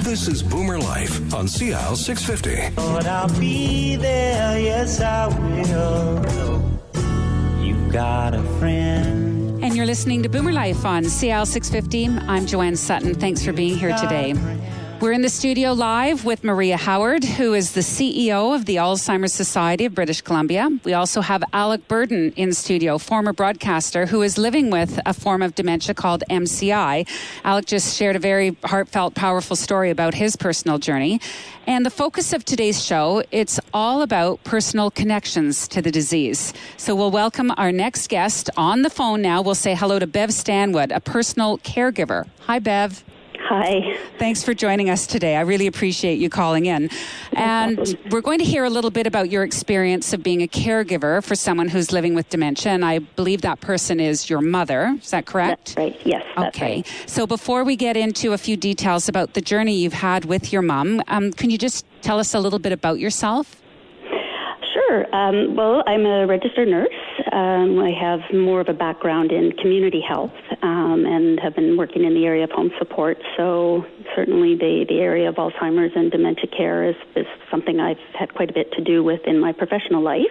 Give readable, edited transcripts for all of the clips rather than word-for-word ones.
This is BoomerLife on CL 650. Lord, I'll be there, yes I will. You've got a friend. And you're listening to BoomerLife on CL 650. I'm Joanne Sutton. Thanks for being here today. We're in the studio live with Maria Howard, who is the CEO of the Alzheimer's Society of British Columbia. We also have Alec Burden in studio, former broadcaster, who is living with a form of dementia called MCI. Alec just shared a very heartfelt, powerful story about his personal journey. And the focus of today's show, it's all about personal connections to the disease. So we'll welcome our next guest on the phone now. We'll say hello to Bev Stanwood, a personal caregiver. Hi, Bev. Hi. Thanks for joining us today. I really appreciate you calling in. And we're going to hear a little bit about your experience of being a caregiver for someone who's living with dementia. And I believe that person is your mother. Is that correct? That's right. Yes, that's okay. Right. So before we get into a few details about the journey you've had with your mom, can you just tell us a little bit about yourself? Sure. Well, I'm a registered nurse. I have more of a background in community health and have been working in the area of home support. So certainly the area of Alzheimer's and dementia care is something I've had quite a bit to do with in my professional life.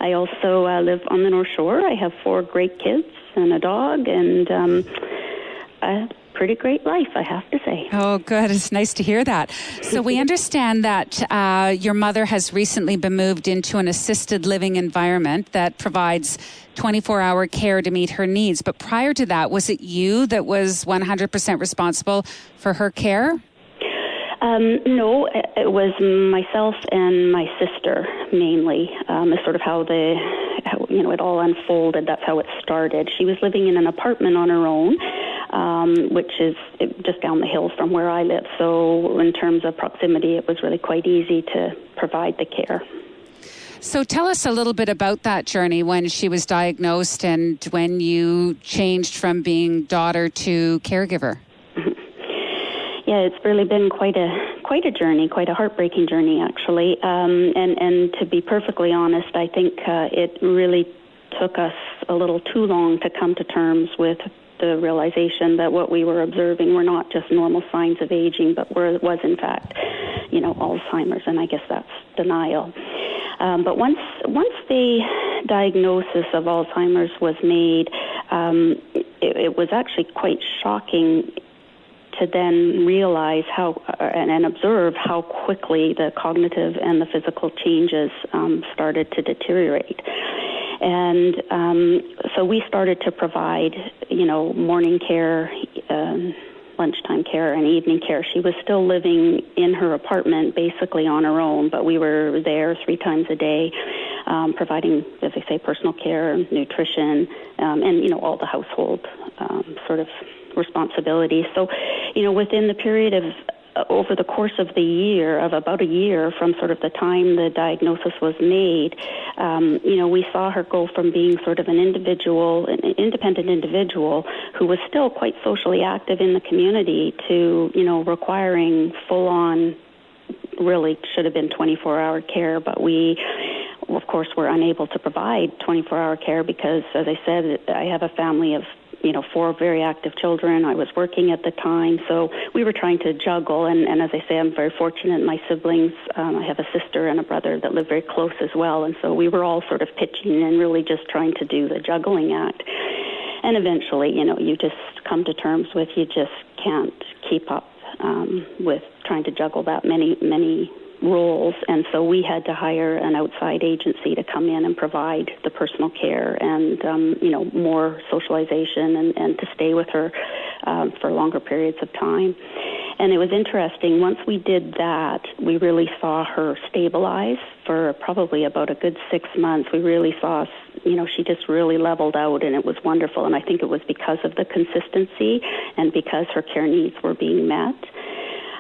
I also live on the North Shore. I have 4 great kids and a dog and a pretty great life, I have to say. Oh, good. It's nice to hear that. So we understand that your mother has recently been moved into an assisted living environment that provides 24-hour care to meet her needs. But prior to that, was it you that was 100% responsible for her care? No, it was myself and my sister mainly. Is sort of how it all unfolded. That's how it started. She was living in an apartment on her own, which is just down the hill from where I live. So in terms of proximity, it was really quite easy to provide the care. So tell us a little bit about that journey when she was diagnosed and when you changed from being daughter to caregiver. Yeah, it's really been quite a journey, quite a heartbreaking journey, actually. And to be perfectly honest, I think it really took us a little too long to come to terms with the realization that what we were observing were not just normal signs of aging, but was in fact, Alzheimer's, and I guess that's denial. But once the diagnosis of Alzheimer's was made, it was actually quite shocking to then realize how and observe how quickly the cognitive and the physical changes started to deteriorate. And so we started to provide, morning care, lunchtime care, and evening care. She was still living in her apartment basically on her own, but we were there 3 times a day, providing, as I say, personal care, nutrition, and, all the household sort of responsibilities. So, within the period of over the course of the year, of about a year from sort of the time the diagnosis was made, we saw her go from being sort of an independent individual who was still quite socially active in the community to, requiring full-on, really should have been 24-hour care, but we, of course, were unable to provide 24-hour care because, as I said, I have a family of 4 very active children. I was working at the time, so we were trying to juggle. And as I say, I'm very fortunate. My siblings, I have a sister and a brother that live very close as well. And so we were all sort of pitching and really just trying to do the juggling act. And eventually, you just come to terms with you just can't keep up with trying to juggle that many roles, and so we had to hire an outside agency to come in and provide the personal care and more socialization and to stay with her for longer periods of time. And it was interesting. Once we did that, we really saw her stabilize for probably about a good 6 months. We really saw, she just really leveled out, and it was wonderful. And I think it was because of the consistency and because her care needs were being met.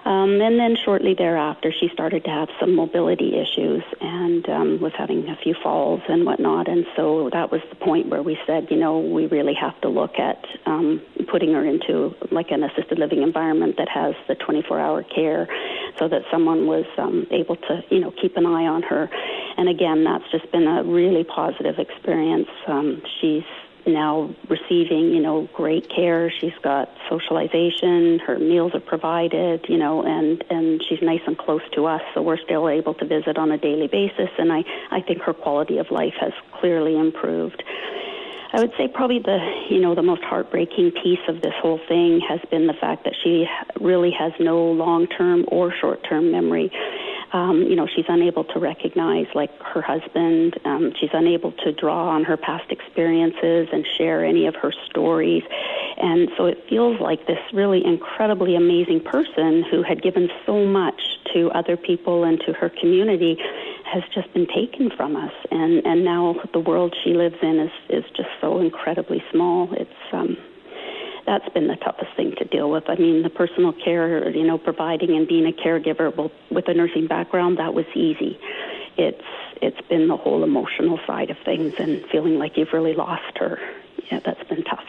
And then shortly thereafter, she started to have some mobility issues and was having a few falls and whatnot. And so that was the point where we said, we really have to look at putting her into like an assisted living environment that has the 24-hour care so that someone was able to, keep an eye on her. And again, that's just been a really positive experience. She's now receiving, great care. She's got socialization, her meals are provided, and she's nice and close to us, so we're still able to visit on a daily basis, and I think her quality of life has clearly improved. I would say probably the most heartbreaking piece of this whole thing has been the fact that she really has no long-term or short-term memory. She's unable to recognize, like, her husband. She's unable to draw on her past experiences and share any of her stories. And so it feels like this really incredibly amazing person who had given so much to other people and to her community has just been taken from us. And now the world she lives in is just so incredibly small. That's been the toughest thing to deal with. I mean, the personal care, providing and being a caregiver with a nursing background, that was easy. It's been the whole emotional side of things and feeling like you've really lost her. Yeah, that's been tough.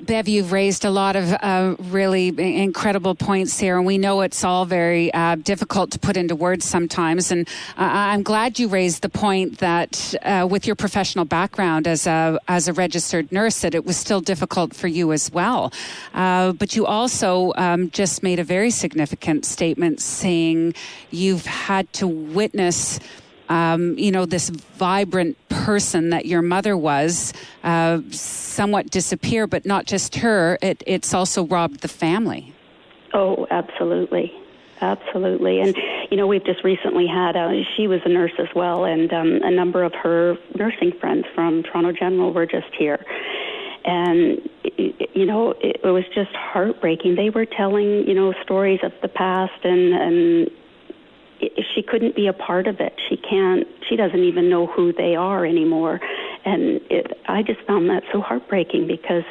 Bev, you've raised a lot of really incredible points here, and we know it's all very difficult to put into words sometimes. And I'm glad you raised the point that with your professional background as a registered nurse, that it was still difficult for you as well. But you also just made a very significant statement saying you've had to witness this vibrant person that your mother was somewhat disappear, but not just her, it's also robbed the family. Oh, absolutely. Absolutely. And, we've just recently had, she was a nurse as well, and a number of her nursing friends from Toronto General were just here. And, it was just heartbreaking. They were telling, stories of the past, and she couldn't be a part of it. She doesn't even know who they are anymore. And I just found that so heartbreaking because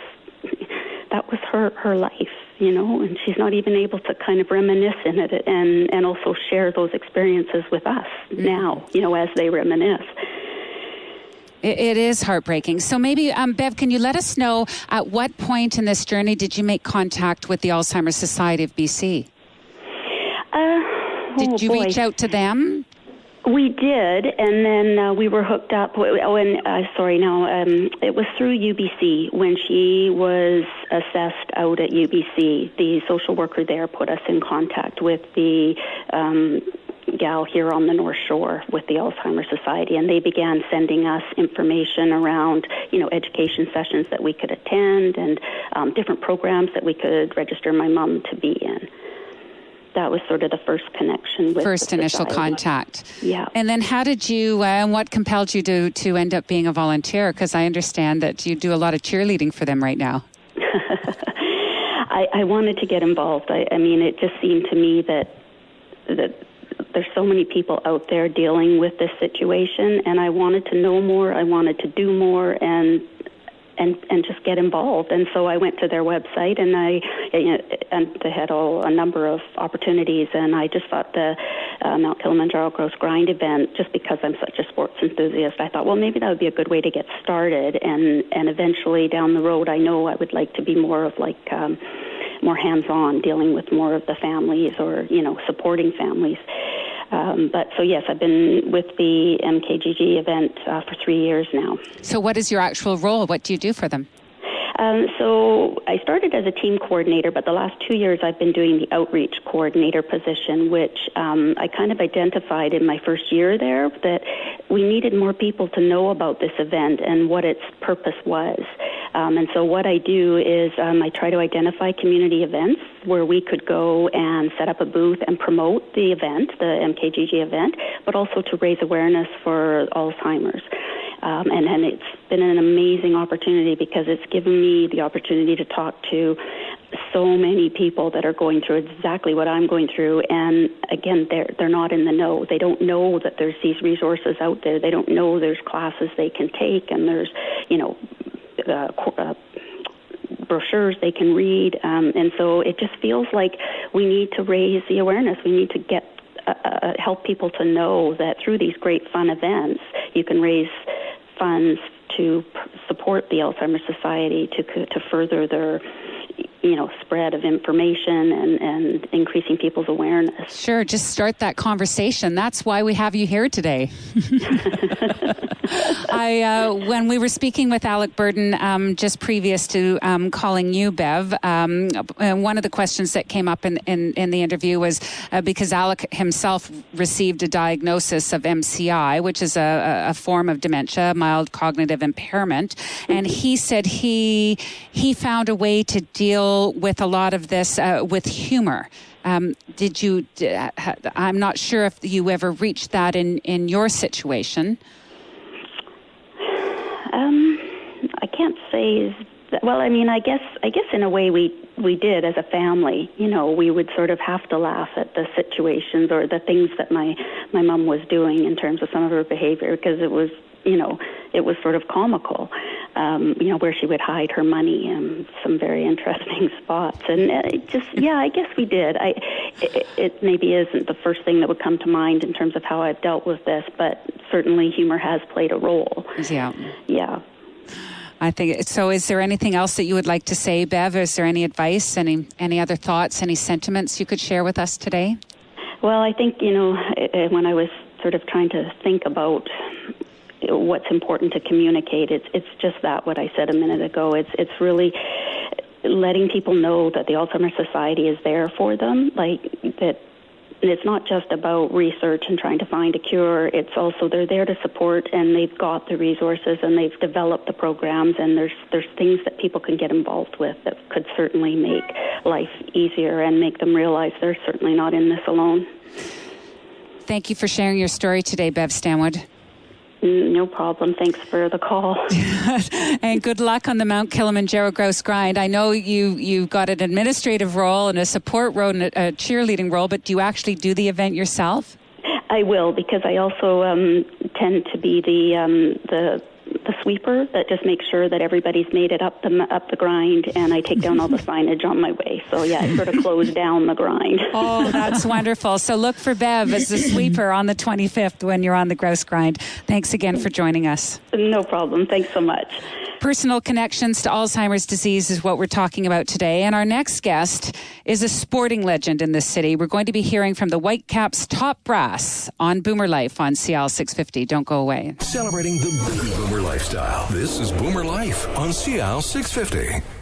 that was her life, and she's not even able to kind of reminisce in it and also share those experiences with us now, as they reminisce. It is heartbreaking. So maybe, Bev, can you let us know at what point in this journey did you make contact with the Alzheimer's Society of BC? Did you reach out to them? We did, and then we were hooked up. It was through UBC. When she was assessed out at UBC, the social worker there put us in contact with the gal here on the North Shore with the Alzheimer's Society, and they began sending us information around, education sessions that we could attend and different programs that we could register my mom to be in. That was sort of the first connection with first initial contact. Yeah. And then how did you, and what compelled you to end up being a volunteer? Because I understand that you do a lot of cheerleading for them right now. I wanted to get involved. I mean, it just seemed to me that there's so many people out there dealing with this situation, and I wanted to know more. I wanted to do more, and just get involved. And so I went to their website, and they had a number of opportunities, and I just thought the Mount Kilimanjaro Gross Grind event, just because I'm such a sports enthusiast, I thought, well, maybe that would be a good way to get started, and eventually down the road, I know I would like to be more of more hands-on, dealing with more of the families or, supporting families. Yes, I've been with the MKGG event for 3 years now. So what is your actual role? What do you do for them? So I started as a team coordinator, but the last 2 years I've been doing the outreach coordinator position, which I kind of identified in my first year there that we needed more people to know about this event and what its purpose was. And so what I do is I try to identify community events where we could go and set up a booth and promote the event, the MKGG event, but also to raise awareness for Alzheimer's. And it's been an amazing opportunity because it's given me the opportunity to talk to so many people that are going through exactly what I'm going through. And again, they're not in the know. They don't know that there's these resources out there. They don't know there's classes they can take, and there's, brochures they can read. And so it just feels like we need to raise the awareness. We need to get help people to know that through these great fun events, you can raise funds to support the Alzheimer's Society to further their spread of information and increasing people's awareness. Sure, just start that conversation. That's why we have you here today. When we were speaking with Alec Burden just previous to calling you, Bev, one of the questions that came up in the interview was because Alec himself received a diagnosis of MCI, which is a form of dementia, mild cognitive impairment, and he said he found a way to deal with a lot of this with humor. Did you? I'm not sure if you ever reached that in your situation. I can't say. Well, I mean, I guess in a way we did as a family. We would sort of have to laugh at the situations or the things that my mom was doing in terms of some of her behavior, because it was sort of comical. Where she would hide her money in some very interesting spots, and I guess we did. It maybe isn't the first thing that would come to mind in terms of how I've dealt with this, but certainly humor has played a role. Yeah. I think so. Is there anything else that you would like to say, Bev? Is there any advice, any other thoughts, any sentiments you could share with us today? Well, I think, when I was sort of trying to think about what's important to communicate, it's just that what I said a minute ago. It's really letting people know that the Alzheimer's Society is there for them, like that. It's not just about research and trying to find a cure. It's also they're there to support, and they've got the resources, and they've developed the programs, and there's things that people can get involved with that could certainly make life easier and make them realize they're certainly not in this alone. Thank you for sharing your story today, Bev Stanwood. No problem. Thanks for the call. And good luck on the Mount Kilimanjaro Grouse Grind. I know you've got an administrative role and a support role and a cheerleading role, but do you actually do the event yourself? I will, because I also tend to be the sweeper that just makes sure that everybody's made it up the grind, and I take down all the signage on my way. So yeah, I sort of close down the grind. Oh, that's wonderful. So look for Bev as the sweeper on the 25th when you're on the grouse grind. Thanks again for joining us. No problem. Thanks so much. Personal connections to Alzheimer's disease is what we're talking about today. And our next guest is a sporting legend in this city. We're going to be hearing from the Whitecaps top brass on BoomerLife on CL 650. Don't go away. Celebrating the baby boomer lifestyle. This is Boomer Life on CL 650.